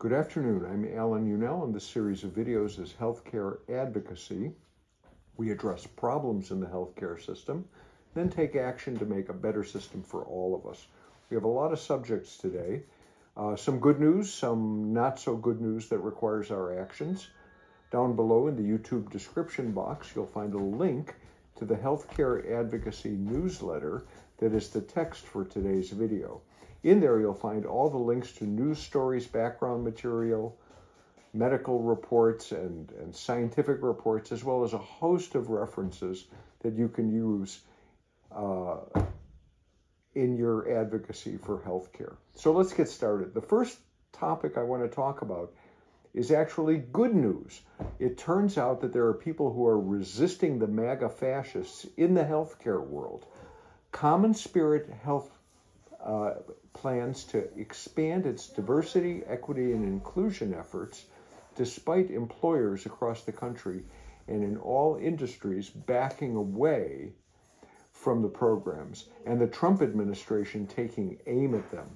Good afternoon. I'm Alan Unell, and this series of videos is Healthcare Advocacy. We address problems in the healthcare system, then take action to make a better system for all of us. We have a lot of subjects today. Some good news, some not so good news that requires our actions. Down below in the YouTube description box, you'll find a link to the Healthcare Advocacy newsletter that is the text for today's video. In there, you'll find all the links to news stories, background material, medical reports, and scientific reports, as well as a host of references that you can use in your advocacy for healthcare. So let's get started. The first topic I want to talk about is actually good news. It turns out that there are people who are resisting the MAGA fascists in the healthcare world. Common Spirit Health plans to expand its diversity, equity, and inclusion efforts despite employers across the country and in all industries backing away from the programs and the Trump administration taking aim at them.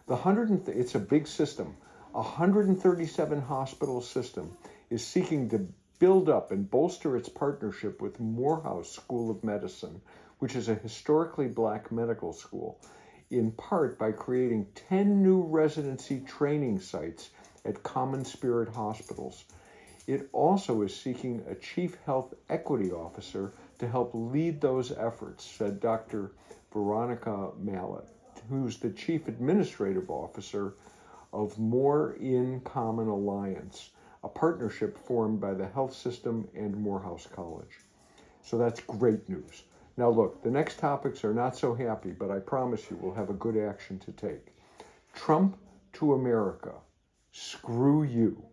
It's a big system. 137 hospital system is seeking to build up and bolster its partnership with Morehouse School of Medicine, which is a historically black medical school, in part by creating 10 new residency training sites at Common Spirit hospitals. It also is seeking a chief health equity officer to help lead those efforts, said Dr. Veronica Mallet, who's the chief administrative officer of More in Common Alliance, a partnership formed by the health system and Morehouse College. So that's great news. Now look, the next topics are not so happy, but I promise you we'll have a good action to take. Trump to America. Screw you.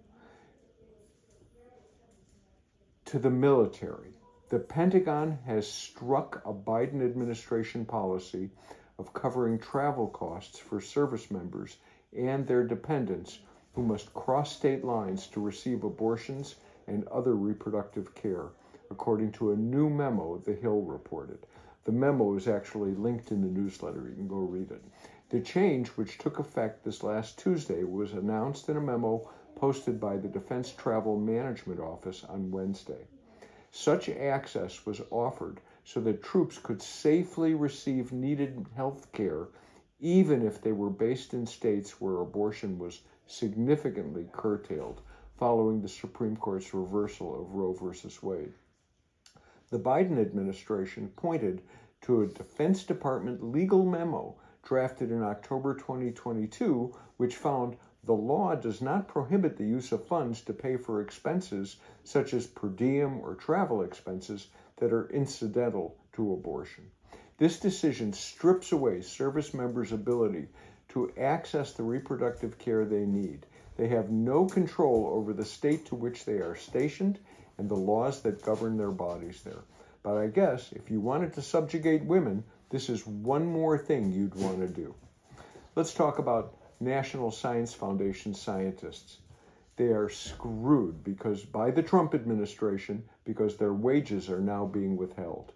To the military. The Pentagon has struck a Biden administration policy of covering travel costs for service members and their dependents who must cross state lines to receive abortions and other reproductive care, according to a new memo The Hill reported. The memo is actually linked in the newsletter. You can go read it. The change, which took effect this last Tuesday, was announced in a memo posted by the Defense Travel Management Office on Wednesday. Such access was offered so that troops could safely receive needed health care, even if they were based in states where abortion was significantly curtailed, following the Supreme Court's reversal of Roe v. Wade. The Biden administration pointed to a Defense Department legal memo drafted in October 2022, which found the law does not prohibit the use of funds to pay for expenses such as per diem or travel expenses that are incidental to abortion. This decision strips away service members' ability to access the reproductive care they need. They have no control over the state to which they are stationed and the laws that govern their bodies there. But I guess if you wanted to subjugate women, this is one more thing you'd want to do. Let's talk about National Science Foundation scientists. They are screwed by the Trump administration because their wages are now being withheld.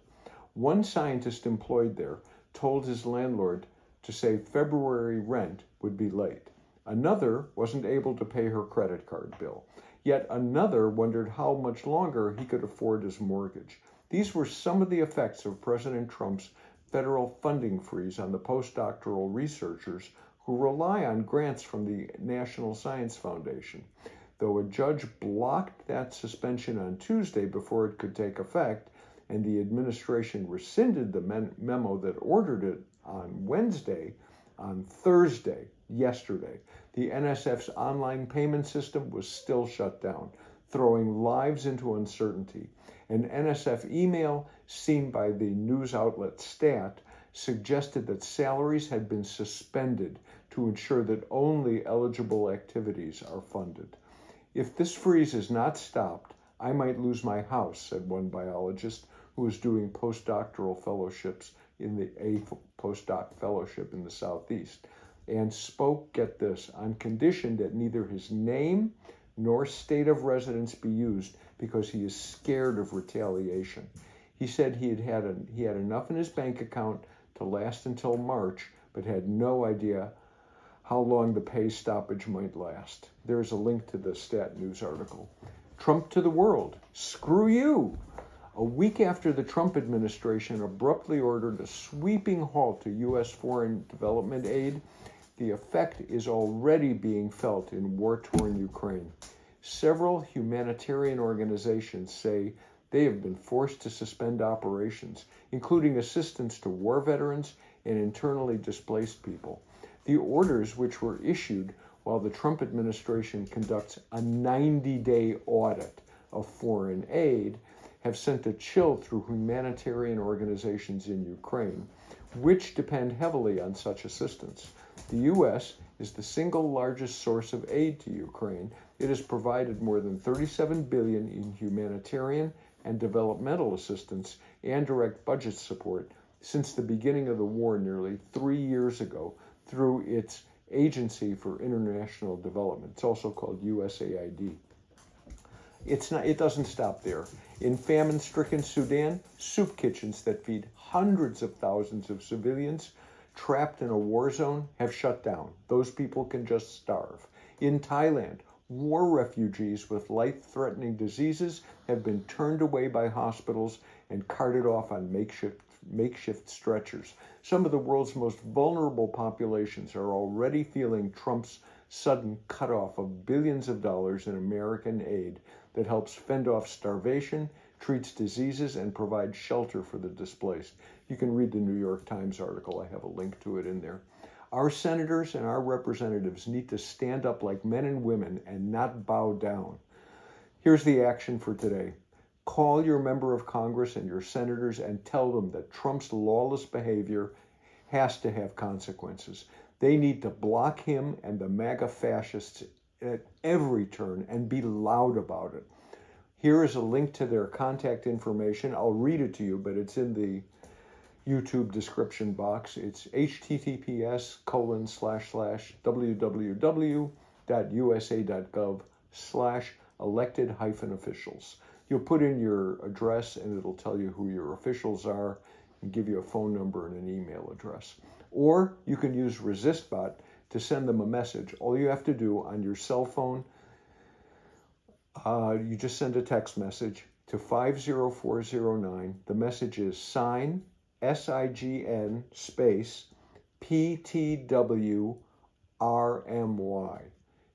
One scientist employed there told his landlord to say February rent would be late. Another wasn't able to pay her credit card bill. Yet another wondered how much longer he could afford his mortgage. These were some of the effects of President Trump's federal funding freeze on the postdoctoral researchers who rely on grants from the National Science Foundation. Though a judge blocked that suspension on Tuesday before it could take effect, and the administration rescinded the memo that ordered it on Wednesday, on Thursday, yesterday, the NSF's online payment system was still shut down, throwing lives into uncertainty. An NSF email seen by the news outlet Stat suggested that salaries had been suspended to ensure that only eligible activities are funded. If this freeze is not stopped, I might lose my house, said one biologist who was doing postdoctoral fellowships in a postdoc fellowship in the Southeast, and spoke, get this, on condition that neither his name nor state of residence be used because he is scared of retaliation. He said he had enough in his bank account to last until March, but had no idea how long the pay stoppage might last. There's a link to the Stat News article. Trump to the world. Screw you. A week after the Trump administration abruptly ordered a sweeping halt to U.S. foreign development aid, the effect is already being felt in war-torn Ukraine. Several humanitarian organizations say they have been forced to suspend operations, including assistance to war veterans and internally displaced people. The orders, which were issued while the Trump administration conducts a 90-day audit of foreign aid, have sent a chill through humanitarian organizations in Ukraine, which depend heavily on such assistance. The U.S. is the single largest source of aid to Ukraine. It has provided more than $37 billion in humanitarian and developmental assistance and direct budget support since the beginning of the war nearly 3 years ago through its Agency for International Development. It's also called USAID. It doesn't stop there. In famine-stricken Sudan, soup kitchens that feed hundreds of thousands of civilians trapped in a war zone have shut down. Those people can just starve. In Thailand, war refugees with life-threatening diseases have been turned away by hospitals and carted off on makeshift stretchers. Some of the world's most vulnerable populations are already feeling Trump's sudden cutoff of billions of dollars in American aid that helps fend off starvation, treats diseases, and provides shelter for the displaced. You can read the New York Times article. I have a link to it in there. Our senators and our representatives need to stand up like men and women and not bow down. Here's the action for today. Call your member of Congress and your senators and tell them that Trump's lawless behavior has to have consequences. They need to block him and the MAGA fascists at every turn and be loud about it. Here is a link to their contact information. I'll read it to you, but it's in the YouTube description box. It's https://www.usa.gov/elected-officials. You'll put in your address and it'll tell you who your officials are and give you a phone number and an email address. Or you can use RESISTBOT to send them a message. All you have to do on your cell phone, you just send a text message to 50409. The message is SIGN, SIGN space PTWRMY.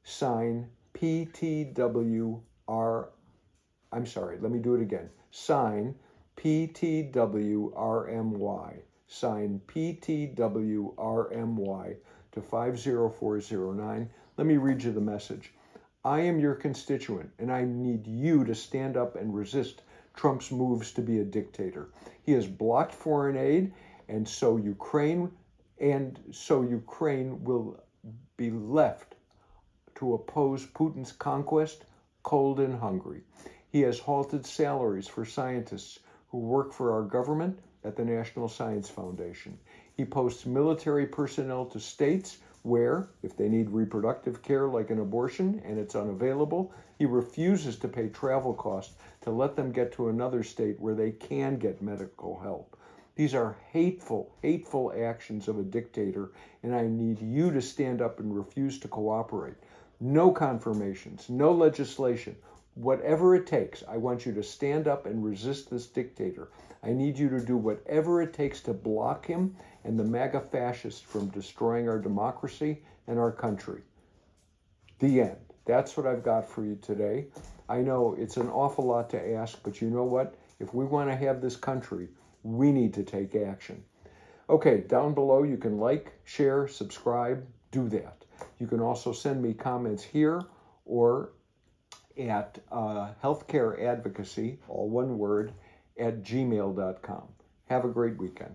SIGN PTWR. I'm sorry, let me do it again. SIGN PTWRMY. SIGN PTWRMY to 50409. Let me read you the message. I am your constituent, and I need you to stand up and resist Trump's moves to be a dictator. He has blocked foreign aid, and so Ukraine will be left to oppose Putin's conquest, cold and hungry. He has halted salaries for scientists who work for our government at the National Science Foundation. He posts military personnel to states where, if they need reproductive care like an abortion and it's unavailable, he refuses to pay travel costs to let them get to another state where they can get medical help. These are hateful, hateful actions of a dictator, and I need you to stand up and refuse to cooperate. No confirmations, no legislation. Whatever it takes, I want you to stand up and resist this dictator. I need you to do whatever it takes to block him and the MAGA fascists from destroying our democracy and our country. The end. That's what I've got for you today. I know it's an awful lot to ask, but you know what? If we want to have this country, we need to take action. Okay, down below you can like, share, subscribe, do that. You can also send me comments here or at healthcareadvocacy, all one word, @gmail.com. Have a great weekend.